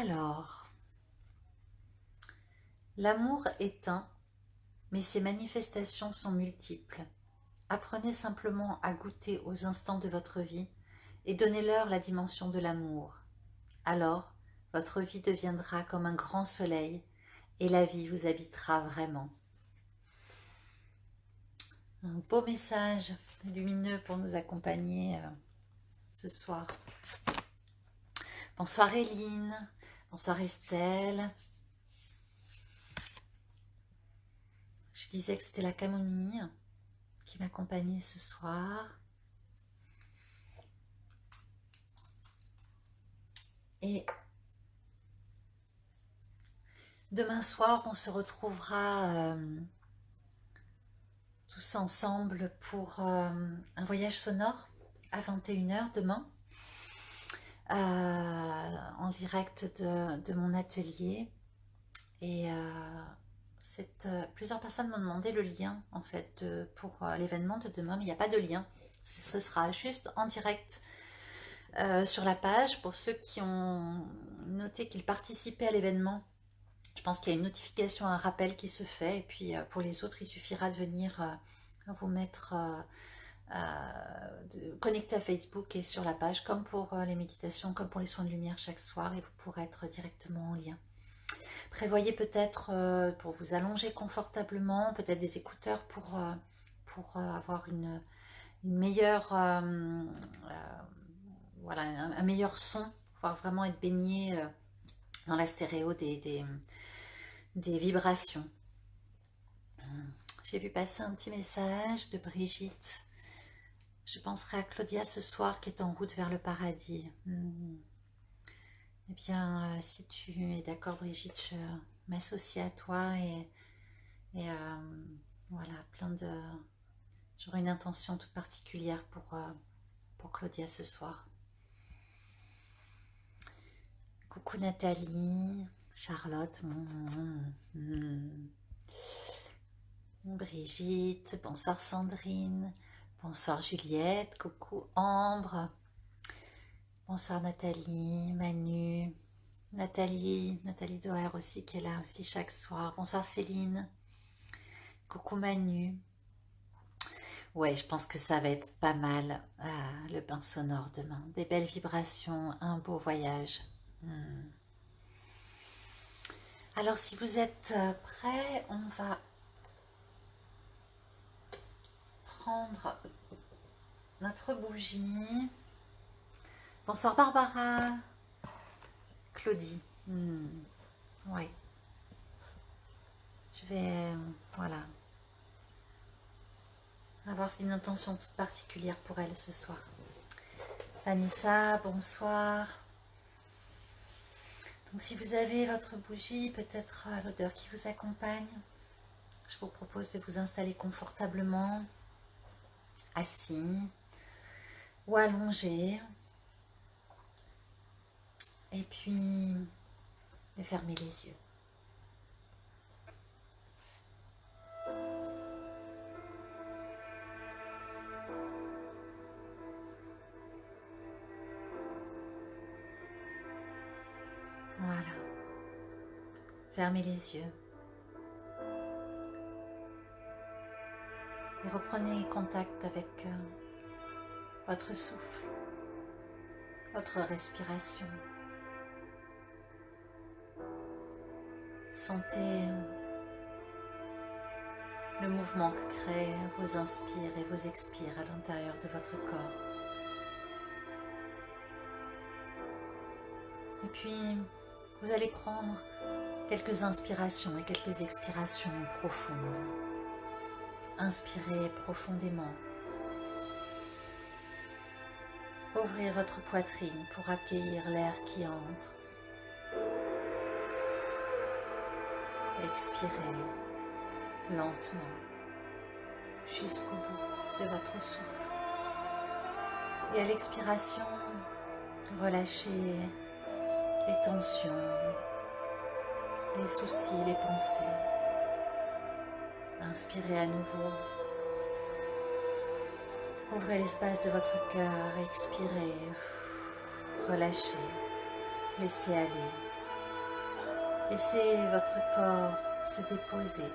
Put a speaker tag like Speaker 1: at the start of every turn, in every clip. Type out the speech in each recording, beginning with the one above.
Speaker 1: Alors, l'amour est un, mais ses manifestations sont multiples. Apprenez simplement à goûter aux instants de votre vie et donnez-leur la dimension de l'amour. Alors, votre vie deviendra comme un grand soleil et la vie vous habitera vraiment. Un beau message lumineux pour nous accompagner ce soir. Bonsoir Éline, bonsoir Estelle. Je disais que c'était la camomille qui m'accompagnait ce soir. Et demain soir, on se retrouvera tous ensemble pour un voyage sonore à 21 h demain, en direct de mon atelier. Et plusieurs personnes m'ont demandé le lien en fait pour l'événement de demain, mais il n'y a pas de lien. Ce sera juste en direct sur la page. Pour ceux qui ont noté qu'ils participaient à l'événement, je pense qu'il y a une notification, un rappel qui se fait. Et puis pour les autres, il suffira de venir vous mettre connecté à Facebook et sur la page, comme pour les méditations, comme pour les soins de lumière chaque soir, et vous pourrez être directement en lien. Prévoyez peut-être pour vous allonger confortablement, peut-être des écouteurs pour avoir une meilleure, voilà, un meilleur son, pouvoir vraiment être baigné dans la stéréo des vibrations. J'ai vu passer un petit message de Brigitte. Je penserai à Claudia ce soir qui est en route vers le paradis. Eh bien, si tu es d'accord Brigitte, je m'associe à toi et voilà, j'aurai une intention toute particulière pour Claudia ce soir. Coucou Nathalie, Charlotte, Brigitte, bonsoir Sandrine, bonsoir Juliette, coucou Ambre, bonsoir Nathalie, Manu, Nathalie Doer aussi qui est là aussi chaque soir, bonsoir Céline, coucou Manu. Ouais, je pense que ça va être pas mal le bain sonore demain, des belles vibrations, un beau voyage. Alors si vous êtes prêts, on va prendre notre bougie. Bonsoir Barbara, Claudie. Ouais. Je vais, voilà, avoir une intention toute particulière pour elle ce soir. Vanessa, bonsoir. Donc si vous avez votre bougie, peut-être l'odeur qui vous accompagne, je vous propose de vous installer confortablement, assis ou allongé, et puis de fermer les yeux. Voilà. Fermez les yeux. Et reprenez contact avec votre souffle, votre respiration. Sentez le mouvement que créent vos inspires et vos expires à l'intérieur de votre corps. Et puis, vous allez prendre quelques inspirations et quelques expirations profondes. Inspirez profondément. Ouvrez votre poitrine pour accueillir l'air qui entre. Expirez lentement jusqu'au bout de votre souffle. Et à l'expiration, relâchez les tensions, les soucis, les pensées. Inspirez à nouveau. Ouvrez l'espace de votre cœur, expirez, relâchez, laissez aller. Laissez votre corps se déposer,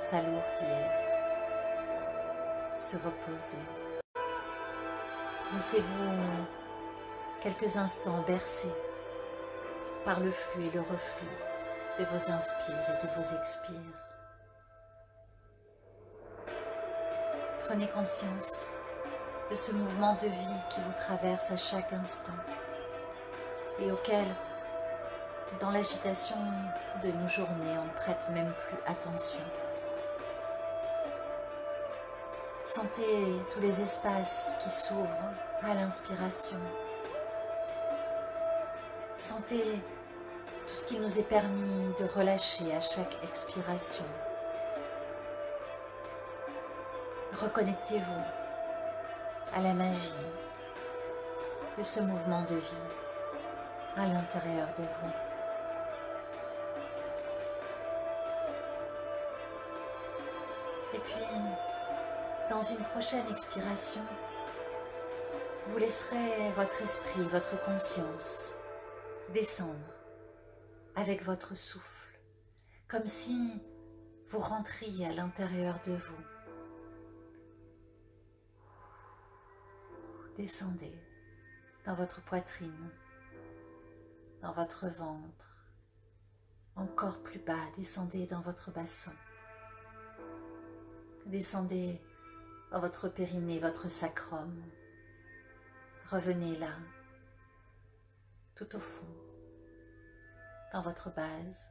Speaker 1: s'alourdir, se reposer. Laissez-vous quelques instants bercer par le flux et le reflux de vos inspires et de vos expires. Prenez conscience de ce mouvement de vie qui vous traverse à chaque instant et auquel, dans l'agitation de nos journées, on ne prête même plus attention. Sentez tous les espaces qui s'ouvrent à l'inspiration. Sentez tout ce qui nous est permis de relâcher à chaque expiration. Reconnectez-vous à la magie de ce mouvement de vie à l'intérieur de vous. Et puis, dans une prochaine expiration, vous laisserez votre esprit, votre conscience descendre avec votre souffle, comme si vous rentriez à l'intérieur de vous. Descendez dans votre poitrine, dans votre ventre, encore plus bas, descendez dans votre bassin. Descendez dans votre périnée, votre sacrum. Revenez là, tout au fond, dans votre base.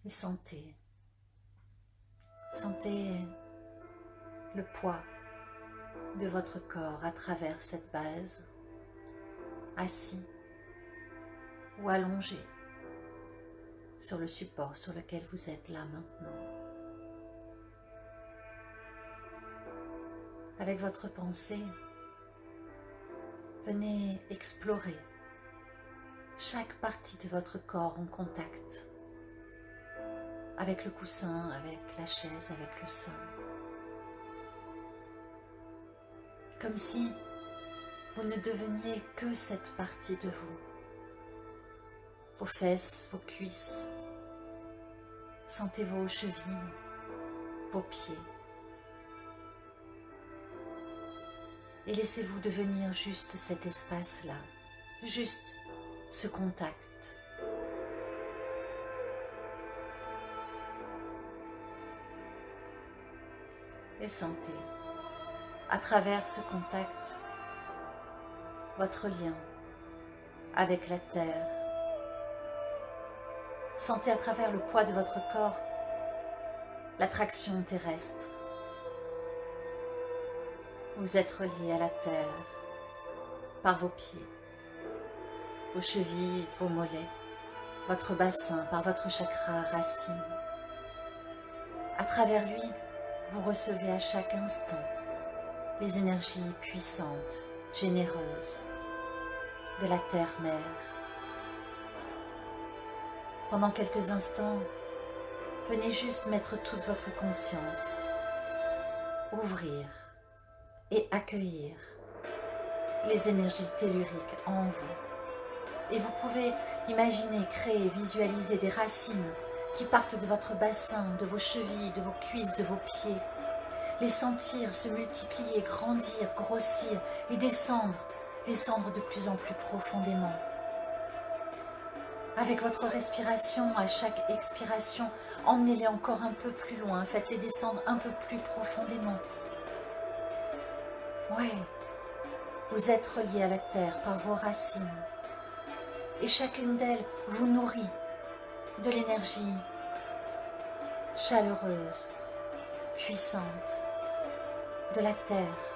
Speaker 1: Et sentez le poids de votre corps à travers cette base, assis ou allongé sur le support sur lequel vous êtes là maintenant. Avec votre pensée, venez explorer chaque partie de votre corps en contact avec le coussin, avec la chaise, avec le sol. Comme si vous ne deveniez que cette partie de vous. Vos fesses, vos cuisses, sentez vos chevilles, vos pieds. Et laissez-vous devenir juste cet espace-là, juste ce contact. Et sentez, à travers ce contact, votre lien avec la terre. Sentez à travers le poids de votre corps l'attraction terrestre. Vous êtes relié à la terre par vos pieds, vos chevilles, vos mollets, votre bassin par votre chakra racine. À travers lui, vous recevez à chaque instant les énergies puissantes, généreuses de la terre-mère. Pendant quelques instants, venez juste mettre toute votre conscience, ouvrir et accueillir les énergies telluriques en vous. Et vous pouvez imaginer, créer, visualiser des racines qui partent de votre bassin, de vos chevilles, de vos cuisses, de vos pieds. Les sentir se multiplier, grandir, grossir et descendre de plus en plus profondément. Avec votre respiration, à chaque expiration, emmenez-les encore un peu plus loin, faites-les descendre un peu plus profondément. Ouais, vous êtes reliés à la terre par vos racines. Et chacune d'elles vous nourrit de l'énergie chaleureuse, puissante de la terre.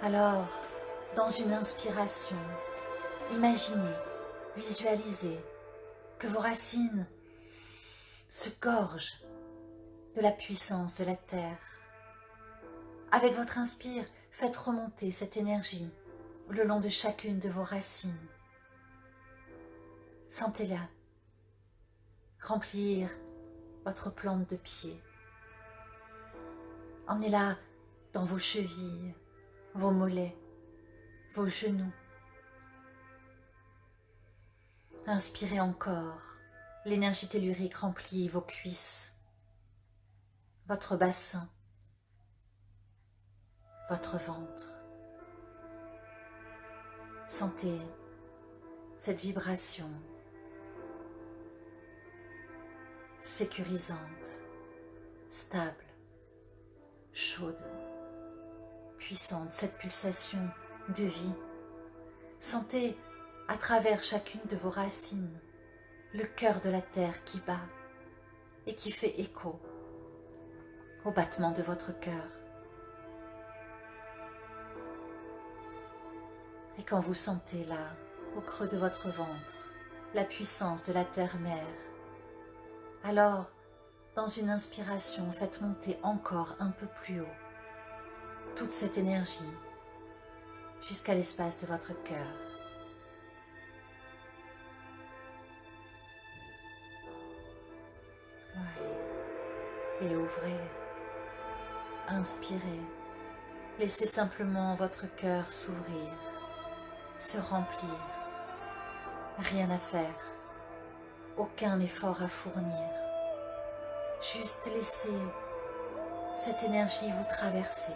Speaker 1: Alors, dans une inspiration, imaginez, visualisez que vos racines se gorgent de la puissance de la terre. Avec votre inspire, faites remonter cette énergie le long de chacune de vos racines. Sentez-la remplir votre plante de pied. Emmenez-la dans vos chevilles, vos mollets, vos genoux. Inspirez encore. L'énergie tellurique remplit vos cuisses, votre bassin, votre ventre. Sentez cette vibration sécurisante, stable, chaude, puissante, cette pulsation de vie. Sentez à travers chacune de vos racines le cœur de la terre qui bat et qui fait écho au battement de votre cœur. Et quand vous sentez là, au creux de votre ventre, la puissance de la terre-mère, alors, dans une inspiration, faites monter encore un peu plus haut toute cette énergie jusqu'à l'espace de votre cœur. Ouais. Et ouvrez, inspirez, laissez simplement votre cœur s'ouvrir, se remplir. Rien à faire, aucun effort à fournir. Juste laissez cette énergie vous traverser.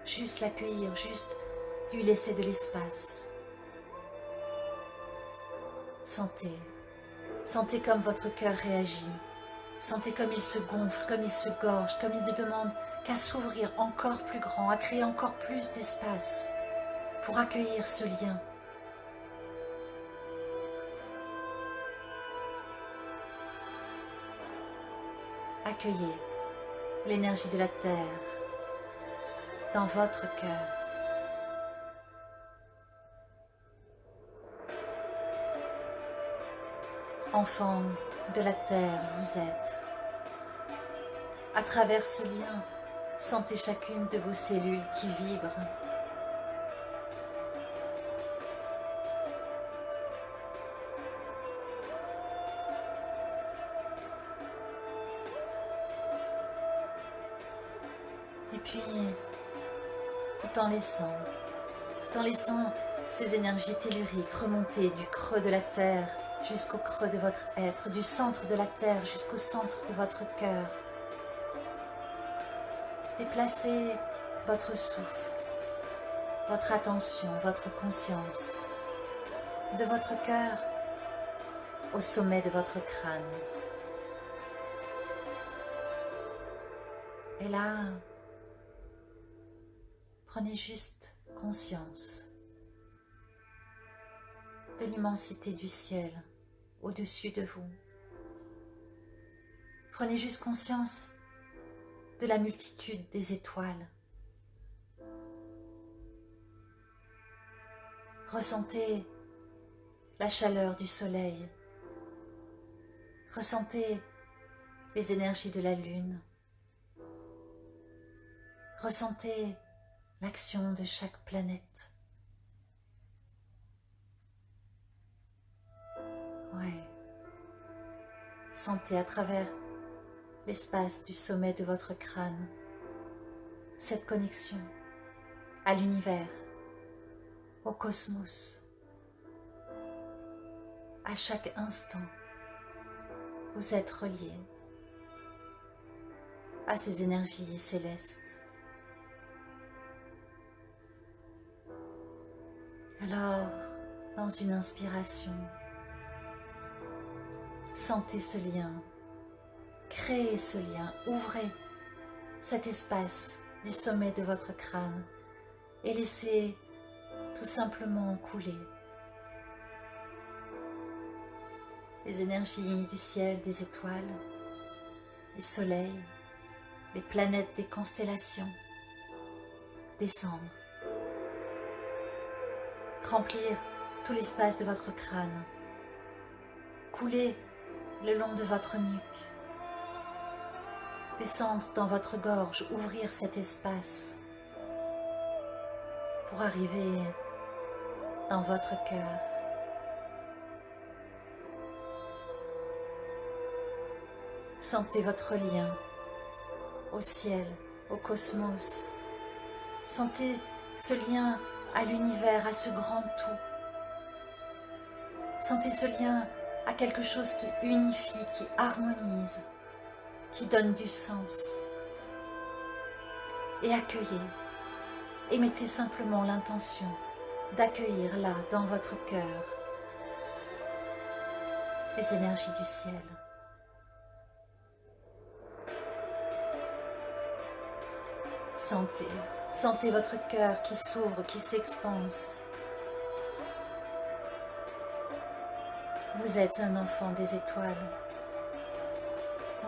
Speaker 1: Juste l'accueillir, juste lui laisser de l'espace. Sentez, sentez comme votre cœur réagit. Sentez comme il se gonfle, comme il se gorge, comme il ne demande qu'à s'ouvrir encore plus grand, à créer encore plus d'espace pour accueillir ce lien. Accueillez l'énergie de la terre dans votre cœur. Enfant de la terre, vous êtes. À travers ce lien, sentez chacune de vos cellules qui vibrent. Et puis, tout en laissant ces énergies telluriques remonter du creux de la terre jusqu'au creux de votre être, du centre de la terre jusqu'au centre de votre cœur. Déplacez votre souffle, votre attention, votre conscience, de votre cœur au sommet de votre crâne. Et là, prenez juste conscience de l'immensité du ciel au-dessus de vous. Prenez juste conscience de la multitude des étoiles. Ressentez la chaleur du soleil. Ressentez les énergies de la lune. Ressentez l'action de chaque planète. Ouais. Sentez à travers l'espace du sommet de votre crâne cette connexion à l'univers, au cosmos. À chaque instant, vous êtes reliés à ces énergies célestes. Alors, dans une inspiration, sentez ce lien, créez ce lien, ouvrez cet espace du sommet de votre crâne et laissez tout simplement couler les énergies du ciel, des étoiles, du soleil, des planètes, des constellations, descendre, remplir tout l'espace de votre crâne, couler le long de votre nuque, descendre dans votre gorge, ouvrir cet espace pour arriver dans votre cœur. Sentez votre lien au ciel, au cosmos. Sentez ce lien à l'univers, à ce grand tout. Sentez ce lien à quelque chose qui unifie, qui harmonise, qui donne du sens. Et accueillez, et mettez simplement l'intention d'accueillir là, dans votre cœur, les énergies du ciel. Sentez, sentez votre cœur qui s'ouvre, qui s'expanse. Vous êtes un enfant des étoiles.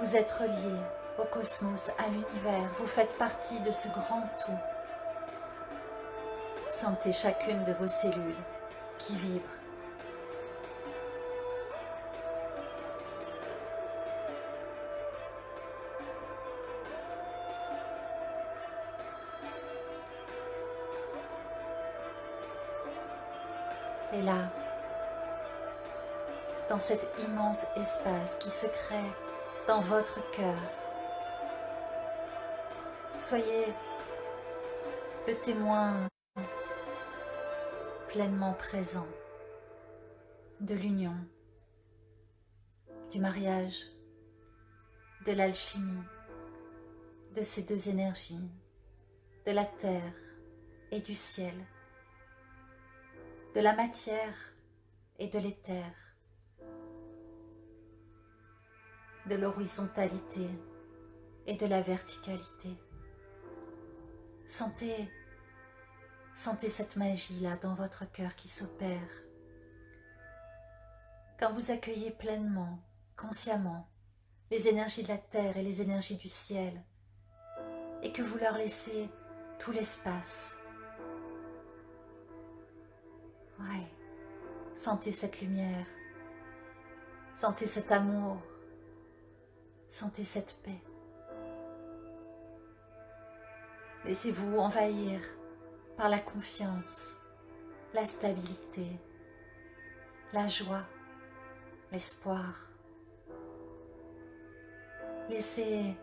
Speaker 1: Vous êtes relié au cosmos, à l'univers. Vous faites partie de ce grand tout. Sentez chacune de vos cellules qui vibrent. Et là, dans cet immense espace qui se crée dans votre cœur, soyez le témoin pleinement présent de l'union, du mariage, de l'alchimie, de ces deux énergies, de la terre et du ciel, de la matière et de l'éther, de l'horizontalité et de la verticalité. Sentez cette magie-là dans votre cœur qui s'opère. Quand vous accueillez pleinement, consciemment, les énergies de la terre et les énergies du ciel, et que vous leur laissez tout l'espace. Ouais. Sentez cette lumière, sentez cet amour, sentez cette paix. Laissez-vous envahir par la confiance, la stabilité, la joie, l'espoir. Laissez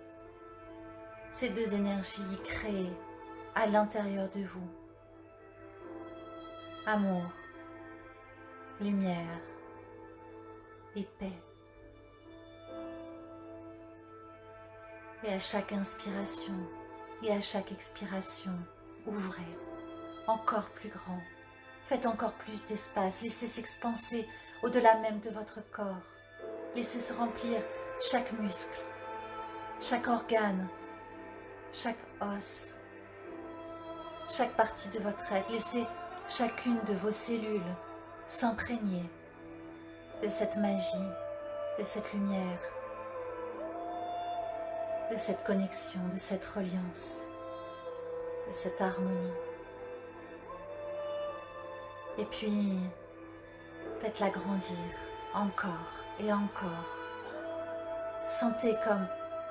Speaker 1: ces deux énergies créer à l'intérieur de vous amour, lumière et paix. Et à chaque inspiration et à chaque expiration, ouvrez encore plus grand. Faites encore plus d'espace. Laissez s'expanser au-delà même de votre corps. Laissez se remplir chaque muscle, chaque organe, chaque os, chaque partie de votre être. Laissez chacune de vos cellules s'imprégner de cette magie, de cette lumière, de cette connexion, de cette reliance, de cette harmonie. Et puis, faites-la grandir encore et encore. Sentez comme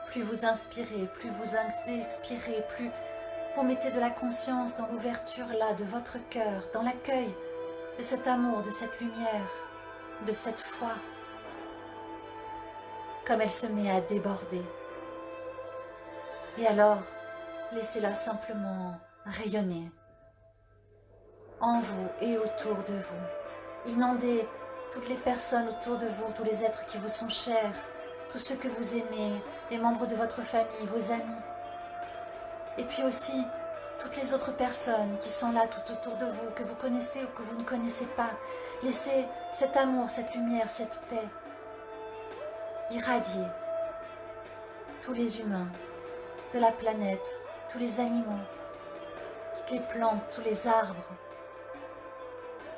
Speaker 1: plus vous inspirez, plus vous expirez, plus vous mettez de la conscience dans l'ouverture là de votre cœur, dans l'accueil de cet amour, de cette lumière, de cette foi, comme elle se met à déborder. Et alors, laissez-la simplement rayonner en vous et autour de vous. Inondez toutes les personnes autour de vous, tous les êtres qui vous sont chers, tous ceux que vous aimez, les membres de votre famille, vos amis. Et puis aussi, toutes les autres personnes qui sont là tout autour de vous, que vous connaissez ou que vous ne connaissez pas. Laissez cet amour, cette lumière, cette paix irradier tous les humains de la planète, tous les animaux, toutes les plantes, tous les arbres.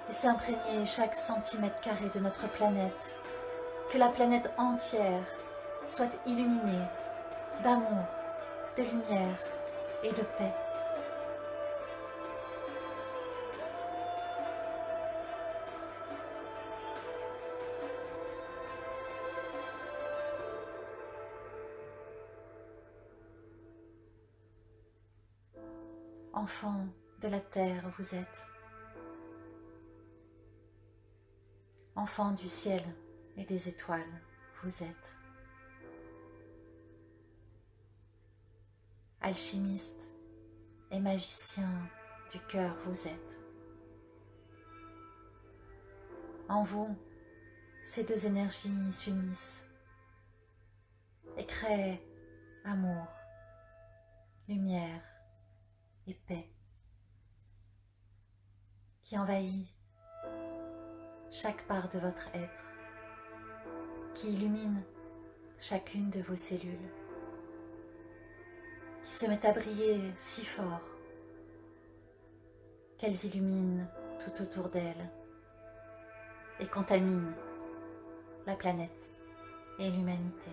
Speaker 1: Laissez imprégner chaque centimètre carré de notre planète. Que la planète entière soit illuminée d'amour, de lumière et de paix. Enfant de la terre, vous êtes. Enfant du ciel et des étoiles, vous êtes. Alchimiste et magicien du cœur, vous êtes. En vous, ces deux énergies s'unissent et créent amour, lumière et paix qui envahit chaque part de votre être, qui illumine chacune de vos cellules, qui se met à briller si fort qu'elles illuminent tout autour d'elles et contaminent la planète et l'humanité.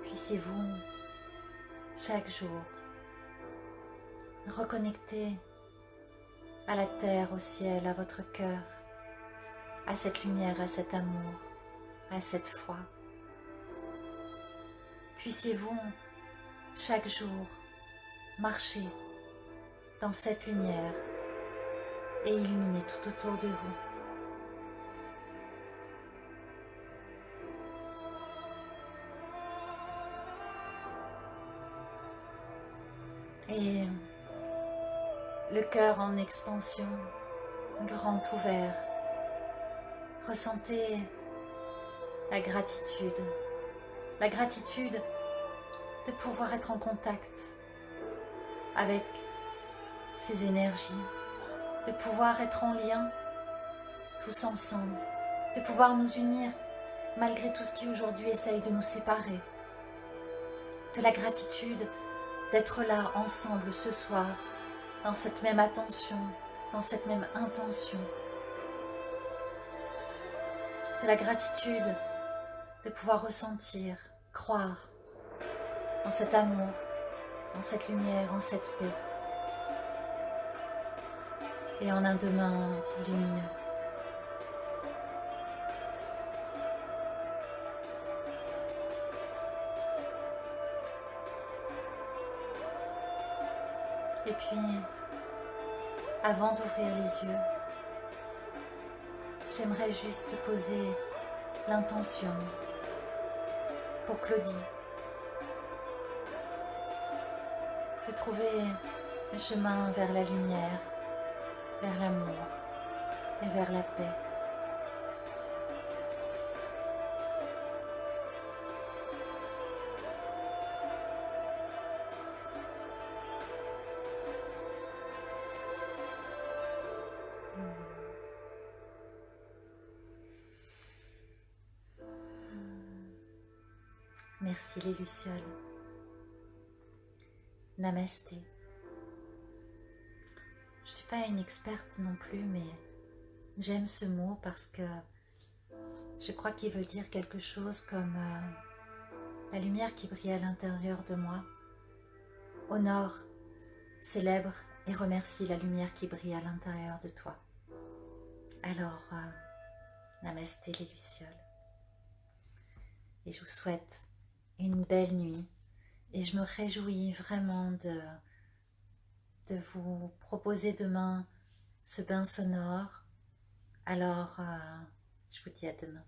Speaker 1: Puissiez-vous, chaque jour, reconnecter à la terre, au ciel, à votre cœur, à cette lumière, à cet amour, à cette foi. Puissiez-vous, chaque jour, marcher dans cette lumière et illuminer tout autour de vous. Et le cœur en expansion, grand ouvert, ressentez la gratitude de pouvoir être en contact avec ces énergies, de pouvoir être en lien tous ensemble, de pouvoir nous unir malgré tout ce qui aujourd'hui essaye de nous séparer, de la gratitude d'être là ensemble ce soir, dans cette même attention, dans cette même intention. De la gratitude de pouvoir ressentir, croire en cet amour, en cette lumière, en cette paix et en un demain lumineux. Et puis, avant d'ouvrir les yeux, j'aimerais juste poser l'intention pour Claudie de trouver le chemin vers la lumière, vers l'amour et vers la paix. Merci les lucioles. Namasté. Je ne suis pas une experte non plus, mais j'aime ce mot parce que je crois qu'il veut dire quelque chose comme la lumière qui brille à l'intérieur de moi. Honore, célèbre et remercie la lumière qui brille à l'intérieur de toi. Alors, namasté les lucioles. Et je vous souhaite une belle nuit et je me réjouis vraiment de vous proposer demain ce bain sonore. Alors, je vous dis à demain.